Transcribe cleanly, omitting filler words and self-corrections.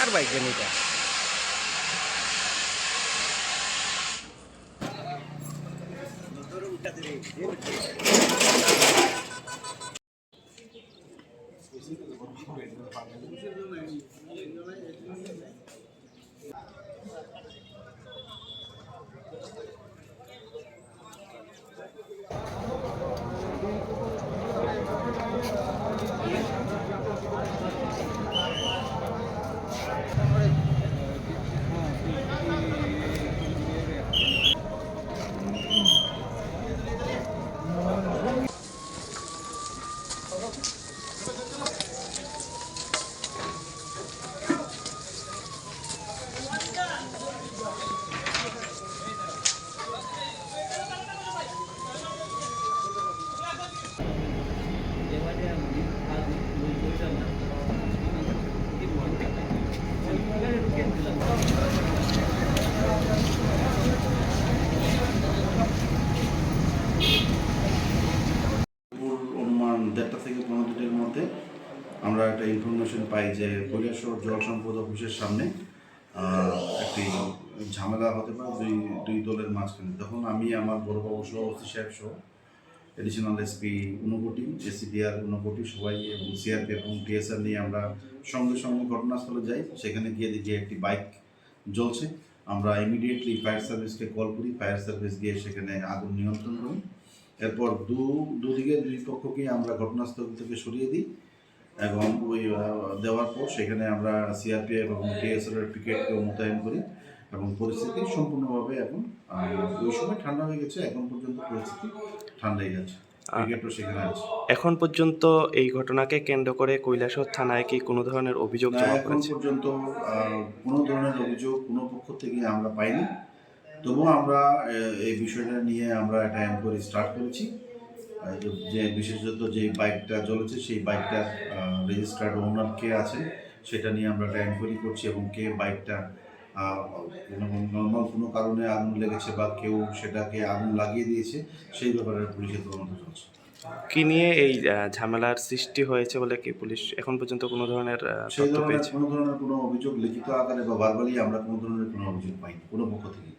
কার bike জানি এটা? অনুমান 1:30 থেকে 15 মধ্যে আমরা একটা ইনফরমেশন পাই যে কৈলাসহর জল সম্পদ অফিসের সামনে একটি ঝামেলা হতে পারে দুই দলের মাঝখানে। তখন আমি আমার বড়বাবু সহ ওসি সাহেব সহ এডিশনাল এসপি ঊনকোটি, এসিডিআর ঊনকোটি সবাই এবং সিআরপি এবং টিএসআর নিয়ে আমরা সঙ্গে সঙ্গে ঘটনাস্থলে যাই। সেখানে গিয়ে দেখি একটি বাইক জ্বলছে। আমরা ইমিডিয়েটলি ফায়ার সার্ভিসকে কল করি। ফায়ার সার্ভিস গিয়ে সেখানে আগুন নিয়ন্ত্রণ করি। এরপর দুদিকে দুই পক্ষকে আমরা ঘটনাস্থল থেকে সরিয়ে দিই এবং ওই দেওয়ার পর সেখানে আমরা সিআরপিএফ এবং টিএসআর পিকেটকেও মোতায়েন করি এবং পরিস্থিতি সম্পূর্ণভাবে এখন ওই সময় ঠান্ডা হয়ে গেছে। এখন পর্যন্ত পরিস্থিতি ঠান্ডাই আছে, পিকেটও সেখানে আছে। এখন পর্যন্ত এই ঘটনাকে কেন্দ্র করে কৈলাসহর থানায় কি কোনো ধরনের অভিযোগ জমা এখন পড়েছে? পর্যন্ত কোনো ধরনের অভিযোগ কোনো পক্ষ থেকে আমরা পাইনি। তবুও আমরা এই বিষয়টা নিয়ে আমরা একটা এনকোয়ারি স্টার্ট করেছি। যে বিশেষত যে বাইকটা জ্বলেছে সেই বাইকটার রেজিস্টার্ড ওনার কে আছে সেটা নিয়ে আমরা একটা এনকোয়ারি করছি এবং কে বাইকটা নর্মাল কোনো কারণে আগুন লেগেছে বা কেউ সেটাকে আগুন লাগিয়ে দিয়েছে সেই ব্যাপারে পুলিশের তদন্ত চলছে। কি নিয়ে এই ঝামেলার সৃষ্টি হয়েছে বলে কি পুলিশ এখন পর্যন্ত কোনো ধরনের সেই তথ্য ধরনের পেয়েছে? কোনো ধরনের কোনো অভিযোগ লিখিত আকারে বা ভার্বালি আমরা কোনো ধরনের কোনো অভিযোগ পাইনি কোনো পক্ষ থেকে।